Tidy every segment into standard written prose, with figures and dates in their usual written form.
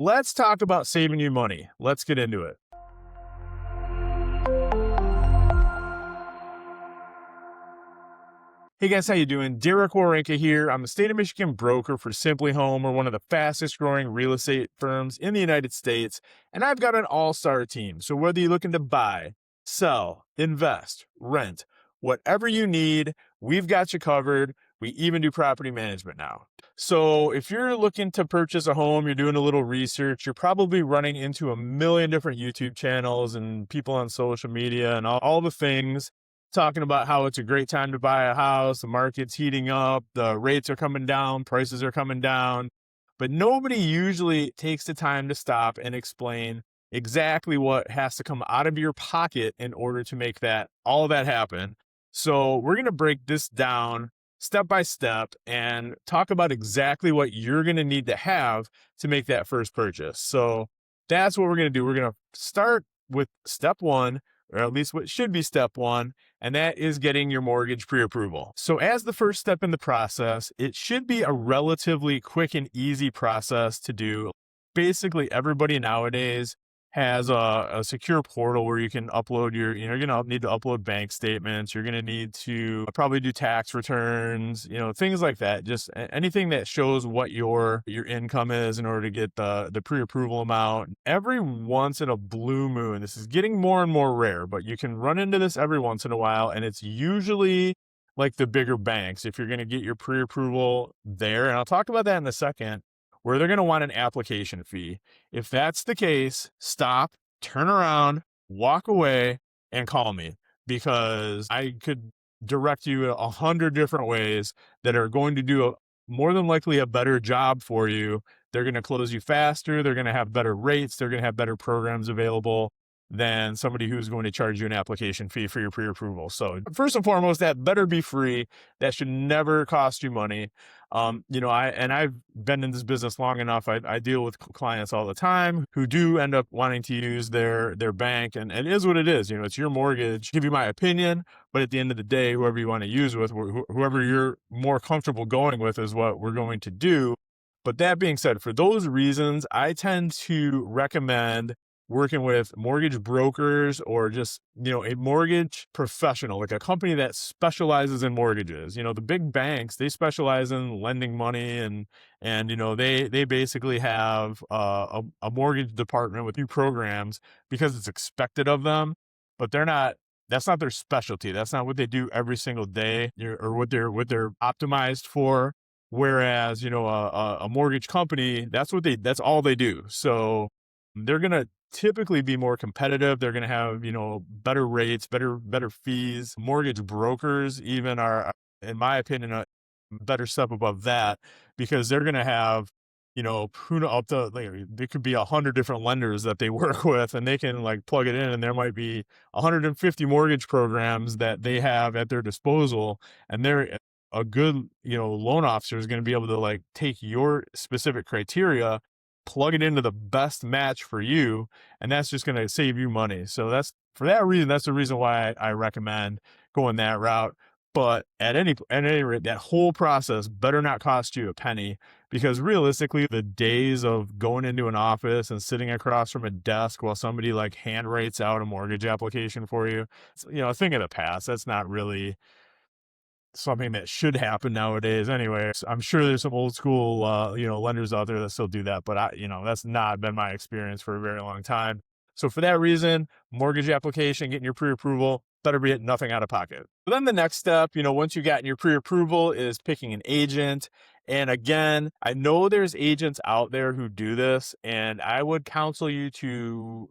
let's talk about saving you money. Let's get into it. Hey guys, how you doing? Werenka here. I'm a state of Michigan broker for Simply Home. We're one of the fastest growing real estate firms in the United States, and I've got an all-star team. So whether you're looking to buy, sell, invest, rent, whatever you need, we've got you covered. We even do property management now. So if you're looking to purchase a home, you're doing a little research, you're probably running into a million different YouTube channels and people on social media and all the things talking about how it's a great time to buy a house, the market's heating up, the rates are coming down, prices are coming down. But nobody usually takes the time to stop and explain exactly what has to come out of your pocket in order to make all of that happen. So we're going to break this down step by step and talk about exactly what you're going to need to have to make that first purchase. So that's what we're going to do. We're going to start with step one, or at least what should be step one, and that is getting your mortgage pre-approval. So as the first step in the process, it should be a relatively quick and easy process to do. Basically, everybody nowadays has a secure portal where you can upload you're going to need to upload bank statements. You're going to need to probably do tax returns, things like that. Just anything that shows what your income is in order to get the pre-approval amount. Every once in a blue moon, this is getting more and more rare, but you can run into this every once in a while, and it's usually like the bigger banks if you're going to get your pre-approval there. And I'll talk about that in a second, where they're going to want an application fee. If that's the case, stop, turn around, walk away, and call me, because I could direct you 100 different ways that are going to do more than likely a better job for you. They're going to close you faster. They're going to have better rates. They're going to have better programs available than somebody who's going to charge you an application fee for your pre-approval. So first and foremost, that better be free. That should never cost you money. I've been in this business long enough. I deal with clients all the time who do end up wanting to use their bank, and it is what it is. It's your mortgage. Give you my opinion, but at the end of the day, whoever you want to use with, whoever you're more comfortable going with, is what we're going to do. But that being said, for those reasons, I tend to recommend working with mortgage brokers, or just, a mortgage professional, like a company that specializes in mortgages. The big banks, they specialize in lending money, and they basically have a mortgage department with new programs because it's expected of them, but that's not their specialty. That's not what they do every single day, or what they're optimized for. Whereas, a mortgage company, that's all they do. So they're going to typically be more competitive. They're going to have, better rates, better fees. Mortgage brokers even are, in my opinion, a better step above that, because they're going to have, there could be 100 different lenders that they work with, and they can plug it in, and there might be 150 mortgage programs that they have at their disposal. And they're a good, loan officer is going to be able to take your specific criteria, plug it into the best match for you, and that's just going to save you money. So that's the reason why I recommend going that route. But at any rate, that whole process better not cost you a penny, because realistically, the days of going into an office and sitting across from a desk while somebody hand writes out a mortgage application for you, it's, a thing of the past. That's not really something that should happen nowadays. Anyway, I'm sure there's some old school, lenders out there that still do that, but that's not been my experience for a very long time. So for that reason, mortgage application, getting your pre-approval, better be at nothing out of pocket. But then the next step, once you've gotten your pre-approval, is picking an agent. And again, I know there's agents out there who do this, and I would counsel you to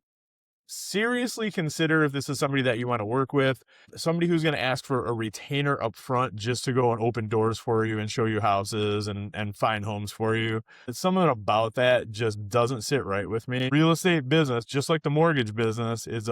seriously consider if this is somebody that you want to work with, somebody who's going to ask for a retainer up front just to go and open doors for you and show you houses and find homes for you. It's something about that just doesn't sit right with me. Real estate business, just like the mortgage business, is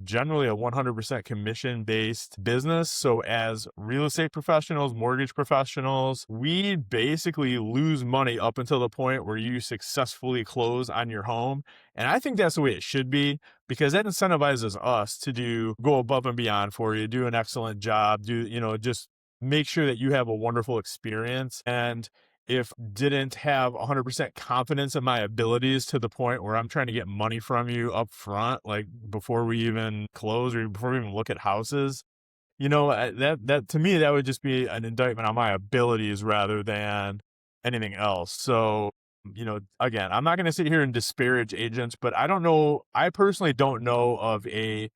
generally a 100% commission-based business. So as real estate professionals, mortgage professionals, we basically lose money up until the point where you successfully close on your home. And I think that's the way it should be, because that incentivizes us to go above and beyond for you, do an excellent job, just make sure that you have a wonderful experience. And if didn't have 100% confidence in my abilities to the point where I'm trying to get money from you up front, like before we even close or before we even look at houses, that to me, that would just be an indictment on my abilities rather than anything else. So, again, I'm not going to sit here and disparage agents, but I personally don't know of a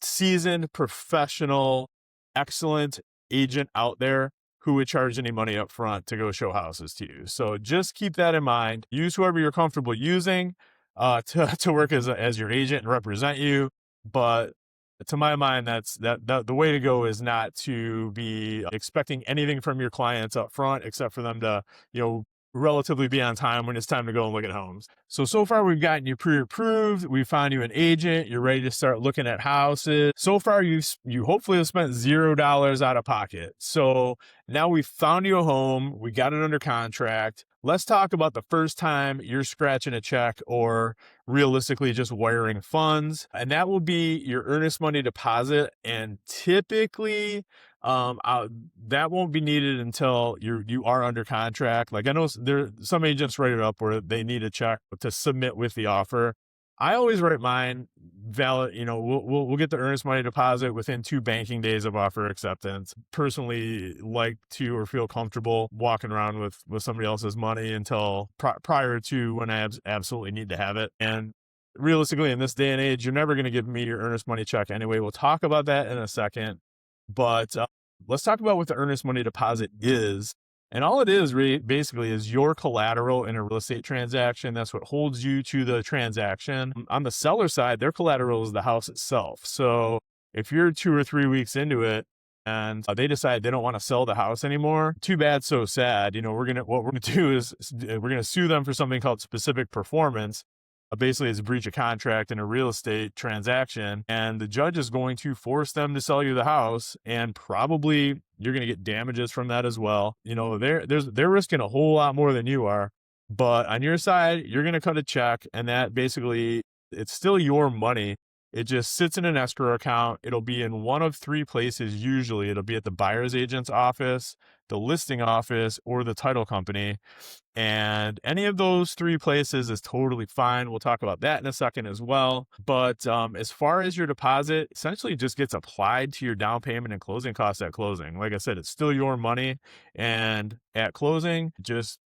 seasoned, professional, excellent agent out there who would charge any money up front to go show houses to you. So just keep that in mind. Use whoever you're comfortable using to work as your agent and represent you. But to my mind, that the way to go is not to be expecting anything from your clients up front, except for them to, relatively be on time when it's time to go and look at homes. So far we've gotten you pre-approved. We found you an agent. You're ready to start looking at houses. So far you hopefully have spent $0 out of pocket. So now we found you a home. We got it under contract. Let's talk about the first time you're scratching a check or realistically just wiring funds. And that will be your earnest money deposit. And typically, that won't be needed until you are under contract. Like I know some agents write it up where they need a check to submit with the offer. I always write mine valid. We'll get the earnest money deposit within 2 banking days of offer acceptance. Personally, like to or feel comfortable walking around with somebody else's money until prior to when I absolutely need to have it. And realistically, in this day and age, you're never going to give me your earnest money check anyway. We'll talk about that in a second. But let's talk about what the earnest money deposit is. And all it is basically is your collateral in a real estate transaction. That's what holds you to the transaction. On the seller side, their collateral is the house itself. So if you're 2 or 3 weeks into it and they decide they don't want to sell the house anymore, too bad, so sad. What we're gonna do is we're gonna sue them for something called specific performance. Basically, it's a breach of contract in a real estate transaction, and the judge is going to force them to sell you the house, and probably you're going to get damages from that as well. They're risking a whole lot more than you are, but on your side, you're going to cut a check, and that basically, it's still your money. It just sits in an escrow account. It'll be in one of 3 places. Usually it'll be at the buyer's agent's office, the listing office, or the title company. And any of those 3 places is totally fine. We'll talk about that in a second as well. But as far as your deposit, essentially just gets applied to your down payment and closing costs at closing. Like I said, it's still your money. And at closing, just,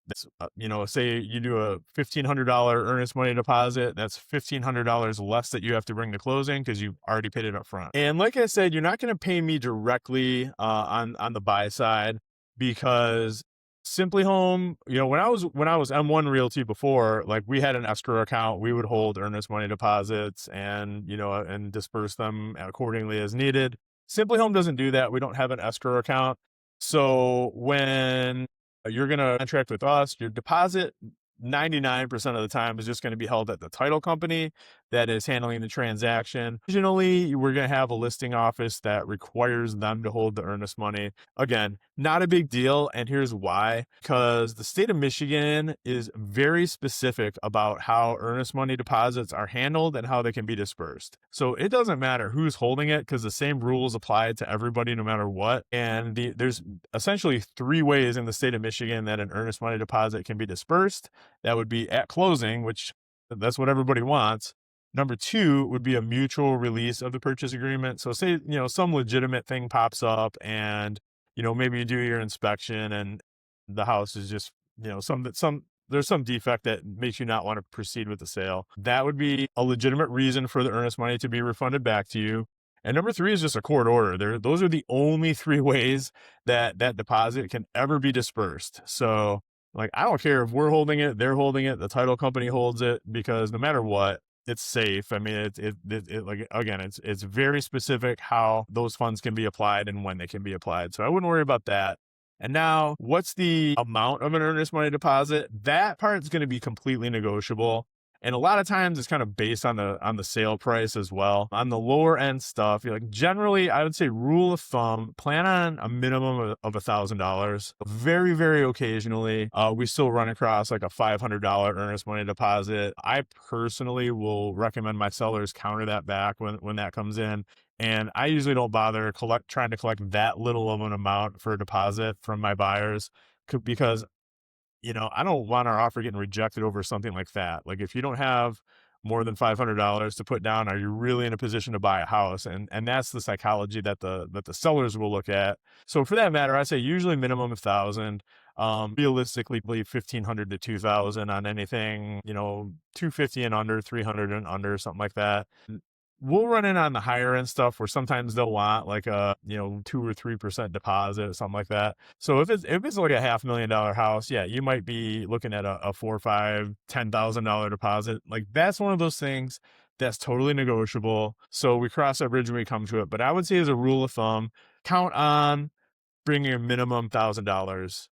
say you do a $1,500 earnest money deposit, that's $1,500 less that you have to bring to closing because you already paid it up front. And like I said, you're not going to pay me directly on the buy side, because Simply Home, when I was M1 Realty before, like we had an escrow account, we would hold earnest money deposits and, and disperse them accordingly as needed. Simply Home doesn't do that. We don't have an escrow account. So when you're going to contract with us, your deposit 99% of the time is just going to be held at the title company that is handling the transaction. Originally, we're going to have a listing office that requires them to hold the earnest money. Again, not a big deal. And here's why. Because the state of Michigan is very specific about how earnest money deposits are handled and how they can be dispersed. So it doesn't matter who's holding it, because the same rules apply to everybody no matter what. And there's essentially 3 ways in the state of Michigan that an earnest money deposit can be dispersed. That would be at closing, which that's what everybody wants. Number 2 would be a mutual release of the purchase agreement. So say, some legitimate thing pops up and, maybe you do your inspection and the house is just, there's some defect that makes you not want to proceed with the sale. That would be a legitimate reason for the earnest money to be refunded back to you. And number 3 is just a court order. Those are the only 3 ways that deposit can ever be dispersed. So like, I don't care if we're holding it, they're holding it, the title company holds it, because no matter what, it's safe. I mean, it's very specific how those funds can be applied and when they can be applied. So I wouldn't worry about that. And now, what's the amount of an earnest money deposit? That part is going to be completely negotiable. And a lot of times it's kind of based on the sale price as well. On the lower end stuff, generally, I would say rule of thumb, plan on a minimum of $1,000. Very, very occasionally, we still run across like a $500 earnest money deposit. I personally will recommend my sellers counter that back when that comes in. And I usually don't bother trying to collect that little of an amount for a deposit from my buyers, because I don't want our offer getting rejected over something like that. Like if you don't have more than $500 to put down, are you really in a position to buy a house? And that's the psychology that the sellers will look at. So for that matter, I say usually minimum 1,000. Realistically, believe 1,500 to 2,000 on anything, 250 and under, 300 and under, something like that. We'll run in on the higher end stuff where sometimes they'll want like a 2 or 3% deposit or something like that. So if it's like a $500,000 house, yeah, you might be looking at a 4, 5, $10,000 deposit. Like that's one of those things that's totally negotiable. So we cross that bridge when we come to it. But I would say as a rule of thumb, count on bring your minimum $1,000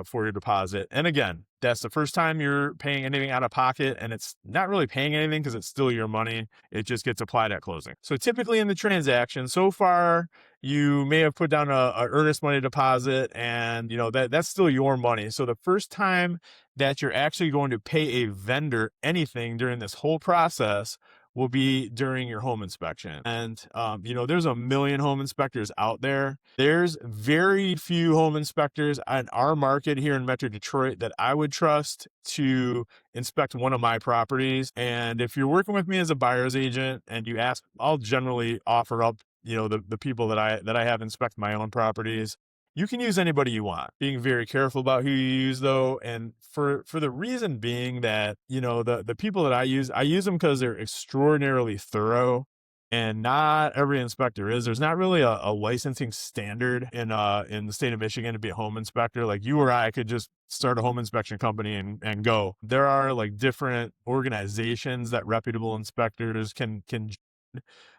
for your deposit. And again, that's the first time you're paying anything out of pocket, and it's not really paying anything because it's still your money. It just gets applied at closing. So typically in the transaction, so far you may have put down a earnest money deposit, and that's still your money. So the first time that you're actually going to pay a vendor anything during this whole process will be during your home inspection. And, there's a million home inspectors out there. There's very few home inspectors in our market here in Metro Detroit that I would trust to inspect one of my properties. And if you're working with me as a buyer's agent and you ask, I'll generally offer up, the people that I have inspect my own properties. You can use anybody you want, being very careful about who you use though. And for the reason being that, the people that I use them because they're extraordinarily thorough, and not every inspector is. There's not really a licensing standard in the state of Michigan to be a home inspector. Like you or I could just start a home inspection company and go. There are like different organizations that reputable inspectors can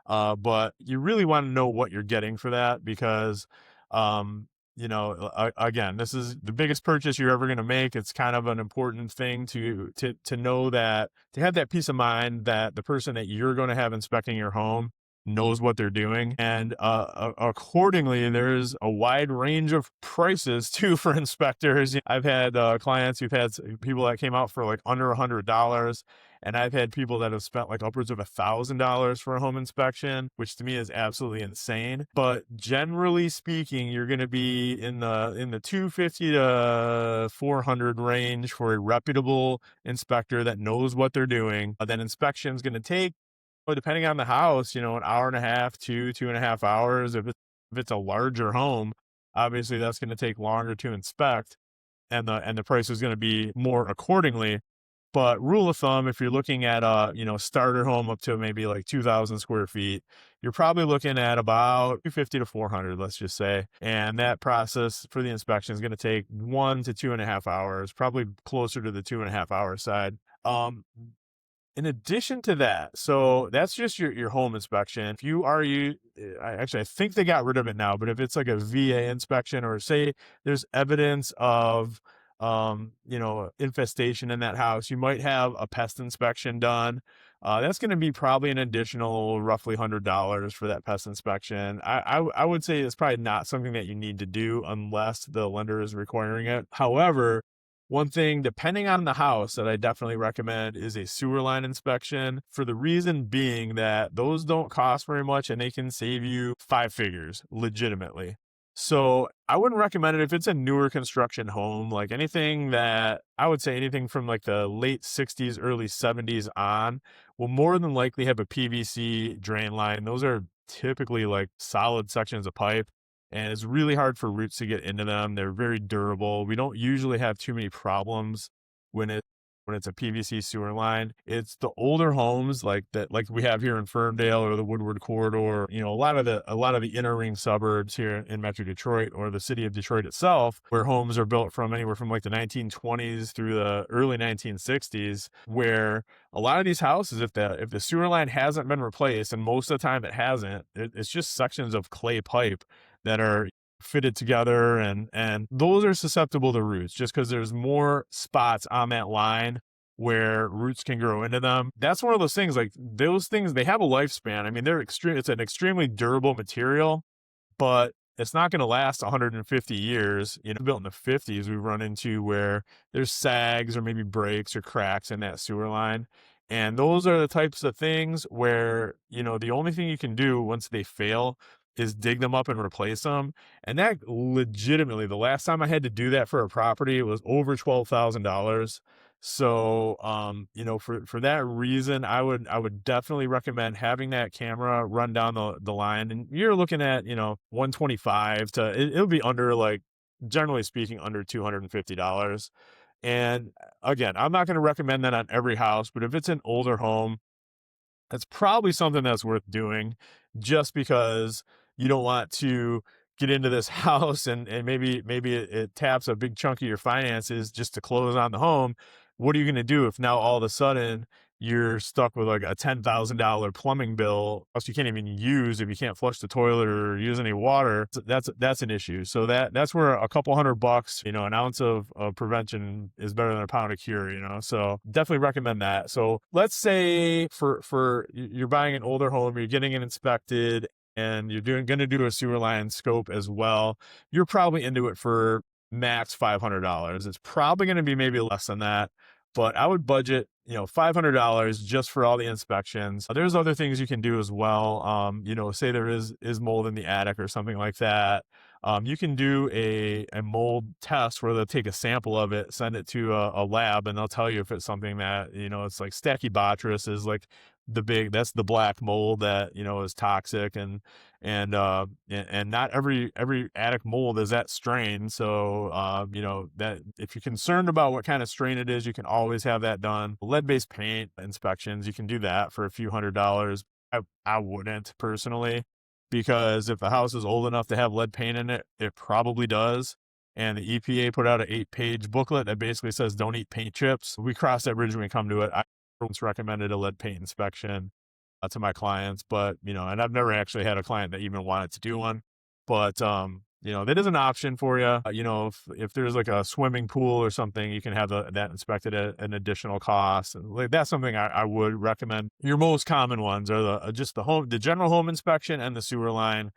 but you really want to know what you're getting for that because again, this is the biggest purchase you're ever going to make. It's kind of an important thing to know that, to have that peace of mind that the person that you're going to have inspecting your home knows what they're doing. And accordingly, there's a wide range of prices too for inspectors. I've had clients who've had people that came out for like under $100. And I've had people that have spent like upwards of $1,000 for a home inspection, which to me is absolutely insane. But generally speaking, you're going to be in the 250 to 400 range for a reputable inspector that knows what they're doing. That inspection is going to take, depending on the house, an hour and a half to 2.5 hours. If it's a larger home, obviously that's going to take longer to inspect, and the price is going to be more accordingly. But rule of thumb, if you're looking at a starter home up to maybe like 2,000 square feet, you're probably looking at about 250 to 400, let's just say. And that process for the inspection is going to take 1 to 2.5 hours, probably closer to the 2.5 hour side. In addition to that, so that's just your home inspection. If I think they got rid of it now, but if it's like a VA inspection, or say there's evidence of infestation in that house, you might have a pest inspection done. That's going to be probably an additional roughly $100 for that pest inspection. I would say it's probably not something that you need to do unless the lender is requiring it. However, one thing, depending on the house, that I definitely recommend is a sewer line inspection, for the reason being that those don't cost very much and they can save you 5 figures legitimately. So I wouldn't recommend it if it's a newer construction home, like anything from like the late 60s, early 70s on, will more than likely have a PVC drain line. Those are typically like solid sections of pipe, and it's really hard for roots to get into them. They're very durable. We don't usually have too many problems when it's a PVC sewer line. It's the older homes like we have here in Ferndale or the Woodward Corridor, a lot of the inner ring suburbs here in Metro Detroit or the city of Detroit itself, where homes are built from anywhere from like the 1920s through the early 1960s, where a lot of these houses, if the sewer line hasn't been replaced, and most of the time it hasn't, it's just sections of clay pipe that are fitted together, and those are susceptible to roots just because there's more spots on that line where roots can grow into them. That's one of those things, like those things, they have a lifespan. I mean, it's an extremely durable material, but it's not going to last 150 years. Built in the 50s, we run into where there's sags or maybe breaks or cracks in that sewer line. And those are the types of things where, the only thing you can do once they fail is dig them up and replace them. And that legitimately, the last time I had to do that for a property, it was over $12,000. So, for that reason, I would definitely recommend having that camera run down the line. And you're looking at, 125 to, it'll be under, like, generally speaking, under $250. And again, I'm not going to recommend that on every house, but if it's an older home, that's probably something that's worth doing, just because you don't want to get into this house and maybe it taps a big chunk of your finances just to close on the home. What are you going to do if now all of a sudden you're stuck with like a $10,000 plumbing bill else you can't even use if you can't flush the toilet or use any water? That's an issue. So that's where a couple $100, an ounce of prevention is better than a pound of cure, so definitely recommend that. So let's say for you're buying an older home, you're getting it inspected, and you're going to do a sewer line scope as well. You're probably into it for max $500. It's probably going to be maybe less than that, but I would budget, $500 just for all the inspections. There's other things you can do as well. Say there is mold in the attic or something like that. You can do a mold test where they'll take a sample of it, send it to a lab, and they'll tell you if it's something that, it's like Stachybotrys is like that's the black mold that, is toxic, and not every attic mold is that strain. So, that if you're concerned about what kind of strain it is, you can always have that done. Lead-based paint inspections, you can do that for a few $100. I wouldn't personally, because if the house is old enough to have lead paint in it, it probably does. And the EPA put out an 8-page booklet that basically says don't eat paint chips. We cross that bridge when we come to it. I once recommended a lead paint inspection to my clients, but and I've never actually had a client that even wanted to do one. But that is an option for you. If there's like a swimming pool or something, you can have that inspected at an additional cost. And like, that's something I would recommend. Your most common ones are just the general home inspection and the sewer line.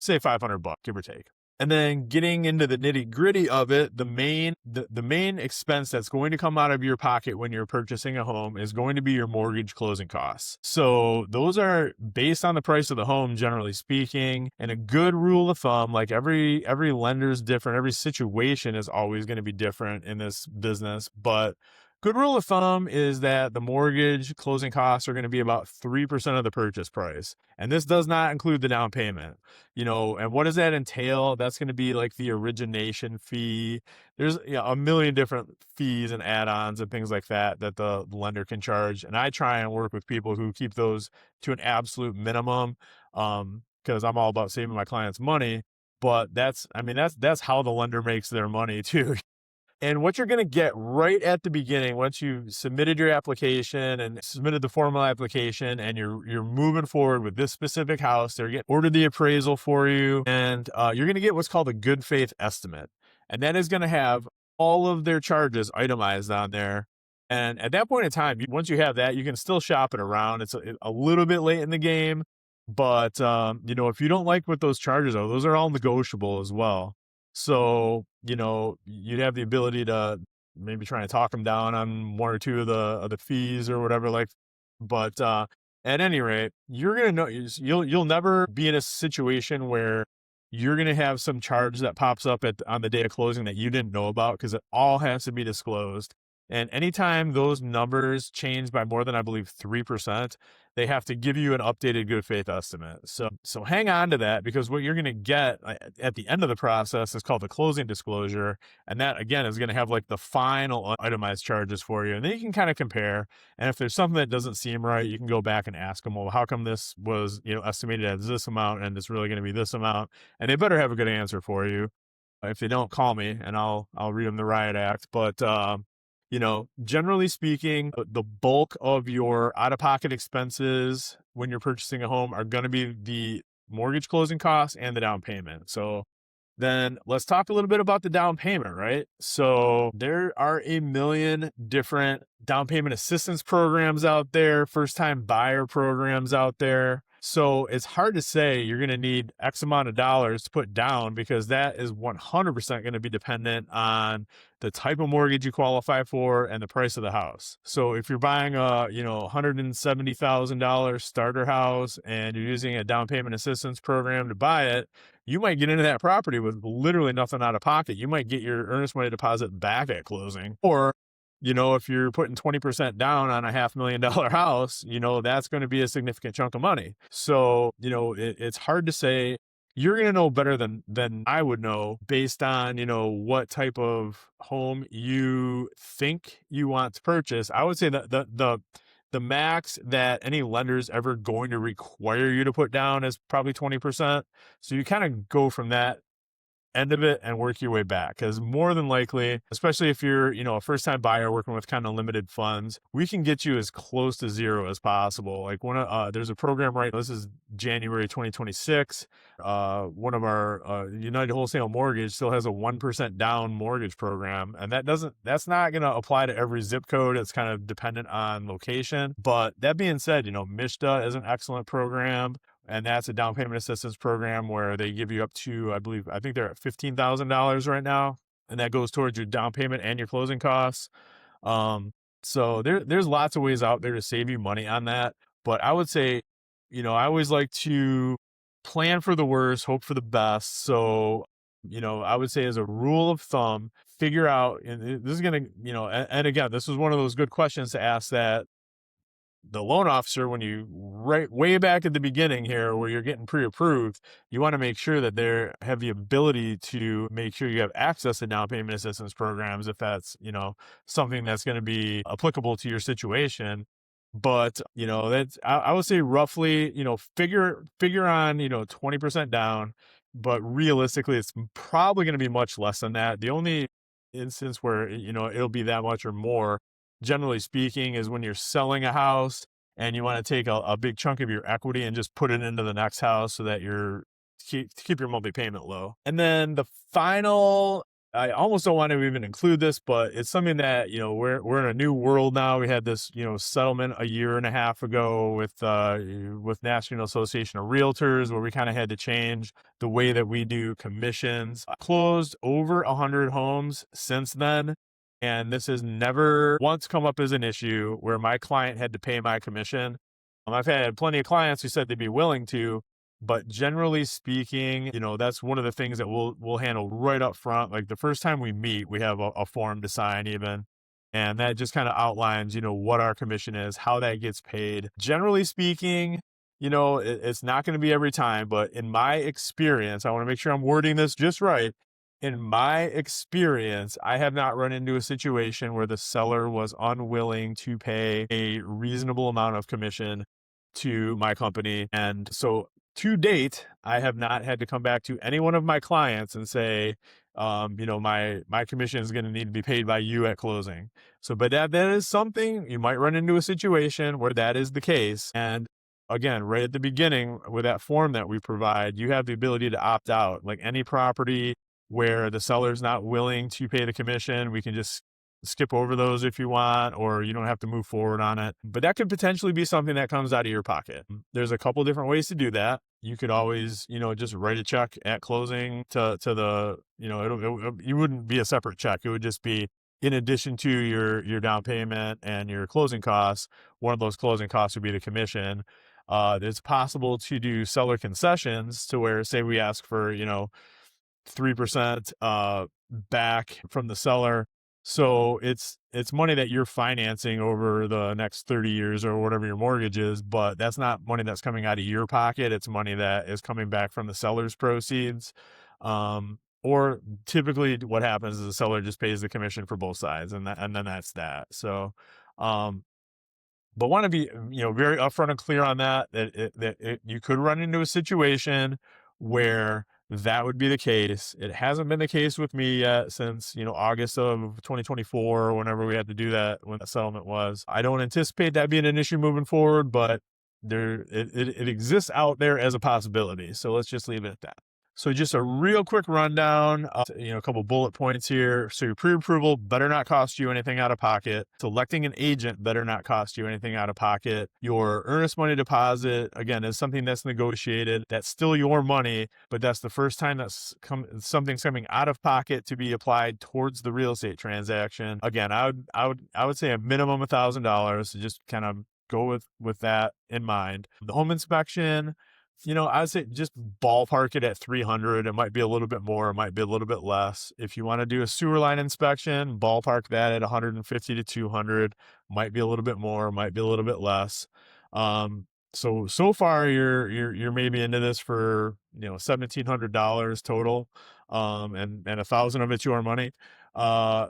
Say $500, give or take. And then getting into the nitty gritty of it, the main expense that's going to come out of your pocket when you're purchasing a home is going to be your mortgage closing costs. So those are based on the price of the home, generally speaking. And a good rule of thumb, like every lender's different, every situation is always going to be different in this business, but good rule of thumb is that the mortgage closing costs are going to be about 3% of the purchase price. And this does not include the down payment, and what does that entail? That's going to be like the origination fee. There's a million different fees and add-ons and things like that the lender can charge. And I try and work with people who keep those to an absolute minimum, because I'm all about saving my clients money. But that's how the lender makes their money too. And what you're going to get right at the beginning, once you've submitted your application and submitted the formal application and you're moving forward with this specific house, they're going to order the appraisal for you, and you're going to get what's called a good faith estimate. And that is going to have all of their charges itemized on there. And at that point in time, once you have that, you can still shop it around. It's a little bit late in the game, but if you don't like what those charges are, those are all negotiable as well. So, you'd have the ability to maybe try and talk them down on one or two of the fees or whatever. But at any rate, you're going to know, you'll never be in a situation where you're going to have some charge that pops up on the day of closing that you didn't know about, because it all has to be disclosed. And anytime those numbers change by more than, I believe, 3%, they have to give you an updated good faith estimate. So hang on to that, because what you're going to get at the end of the process is called the closing disclosure. And that, again, is going to have like the final itemized charges for you. And then you can kind of compare. And if there's something that doesn't seem right, you can go back and ask them, well, how come this was, estimated as this amount and it's really going to be this amount? And they better have a good answer for you. If they don't, call me and I'll read them the riot act. But, generally speaking, the bulk of your out-of-pocket expenses when you're purchasing a home are going to be the mortgage closing costs and the down payment. So then let's talk a little bit about the down payment, right? So there are a million different down payment assistance programs out there, first-time buyer programs out there. So it's hard to say you're going to need X amount of dollars to put down, because that is 100% going to be dependent on the type of mortgage you qualify for and the price of the house. So if you're buying a, $170,000 starter house and you're using a down payment assistance program to buy it, you might get into that property with literally nothing out of pocket. You might get your earnest money deposit back at closing. Or if you're putting 20% down on a $500,000 house, that's going to be a significant chunk of money. So, it's hard to say. You're going to know better than I would know, based on, what type of home you think you want to purchase. I would say that the max that any lender is ever going to require you to put down is probably 20%. So you kind of go from that end of it and work your way back, because more than likely, especially if you're a first time buyer working with kind of limited funds, we can get you as close to zero as possible. Like there's a program, right, this is January 2026, one of our United Wholesale Mortgage still has a 1% down mortgage program, and that's not going to apply to every zip code. It's kind of dependent on location. But that being said, MISHDA is an excellent program. And that's a down payment assistance program where they give you up to, I think they're at $15,000 right now. And that goes towards your down payment and your closing costs. So there's lots of ways out there to save you money on that. But I would say, I always like to plan for the worst, hope for the best. So, I would say, as a rule of thumb, figure out, and this is going to, and again, this was one of those good questions to ask that the loan officer, when you right way back at the beginning here, where you're getting pre-approved, you want to make sure that they have the ability to make sure you have access to down payment assistance programs, if that's, something that's going to be applicable to your situation. But, I would say roughly, figure on, 20% down, but realistically, it's probably going to be much less than that. The only instance where, it'll be that much or more, generally speaking, is when you're selling a house and you want to take a big chunk of your equity and just put it into the next house so that keep your monthly payment low. And then the final, I almost don't want to even include this, but it's something that, we're in a new world now. We had this, settlement a year and a half ago with National Association of Realtors, where we kind of had to change the way that we do commissions. I closed over 100 homes since then. And this has never once come up as an issue where my client had to pay my commission. I've had plenty of clients who said they'd be willing to, but generally speaking, that's one of the things that we'll handle right up front. Like the first time we meet, we have a form to sign even. And that just kind of outlines, what our commission is, how that gets paid. Generally speaking, it's not going to be every time, but in my experience, I want to make sure I'm wording this just right. In my experience, I have not run into a situation where the seller was unwilling to pay a reasonable amount of commission to my company. And so to date, I have not had to come back to any one of my clients and say, my commission is going to need to be paid by you at closing. So, but that is something you might run into a situation where that is the case. And again, right at the beginning with that form that we provide, you have the ability to opt out. Like any property where the seller's not willing to pay the commission, we can just skip over those if you want, or you don't have to move forward on it. But that could potentially be something that comes out of your pocket. There's a couple different ways to do that. You could always, just write a check at closing to the, it wouldn't be a separate check. It would just be in addition to your down payment and your closing costs. One of those closing costs would be the commission. It's possible to do seller concessions to where, say we ask for, 3% back from the seller. So it's money that you're financing over the next 30 years or whatever your mortgage is, but that's not money that's coming out of your pocket. It's money that is coming back from the seller's proceeds. Or typically what happens is the seller just pays the commission for both sides, and then that's that. So, but want to be, very upfront and clear on that you could run into a situation where that would be the case. It hasn't been the case with me yet since, August of 2024, whenever we had to do that, when the settlement was. I don't anticipate that being an issue moving forward, but it exists out there as a possibility. So let's just leave it at that. So just a real quick rundown, a couple bullet points here. So your pre-approval better not cost you anything out of pocket. Selecting an agent better not cost you anything out of pocket. Your earnest money deposit, again, is something that's negotiated. That's still your money, but that's the first time something's coming out of pocket to be applied towards the real estate transaction. Again, I would say a minimum $1,000. So just kind of go with that in mind. The home inspection, I would say just ballpark it at 300. It might be a little bit more, it might be a little bit less. If you want to do a sewer line inspection, ballpark that at 150 to 200. Might be a little bit more, might be a little bit less. So far you're maybe into this for $1,700 total, and 1,000 of it's your money.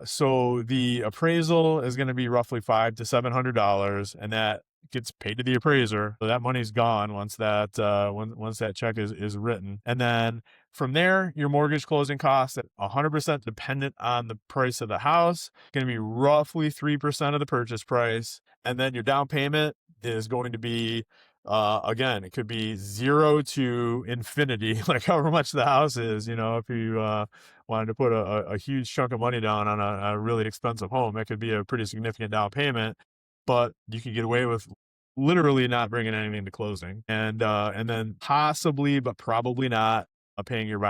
So the appraisal is going to be roughly $500 to $700, and that gets paid to the appraiser. So that money's gone once that once that check is written. And then from there, your mortgage closing costs at 100% dependent on the price of the house, going to be roughly 3% of the purchase price. And then your down payment is going to be again, it could be 0 to infinity, like however much the house is. If you wanted to put a huge chunk of money down on a really expensive home, it could be a pretty significant down payment, but you can get away with literally not bringing anything to closing, and then possibly, but probably not, paying your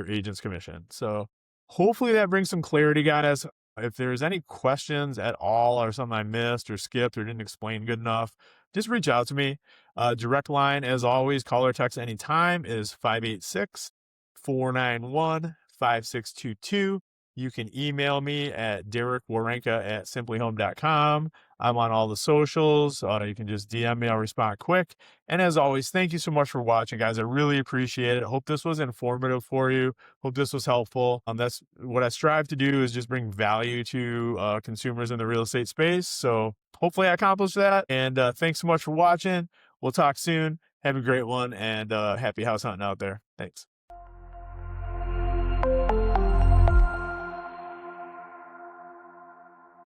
agent's commission. So hopefully that brings some clarity, guys. If there's any questions at all, or something I missed or skipped or didn't explain good enough, just reach out to me. Direct line, as always, call or text anytime, is 586-491-5622. You can email me at Werenka@simplyhome.com. I'm on all the socials. You can just DM me. I'll respond quick. And as always, thank you so much for watching, guys. I really appreciate it. Hope this was informative for you. Hope this was helpful. That's what I strive to do, is just bring value to consumers in the real estate space. So hopefully I accomplished that. And thanks so much for watching. We'll talk soon. Have a great one, and happy house hunting out there. Thanks.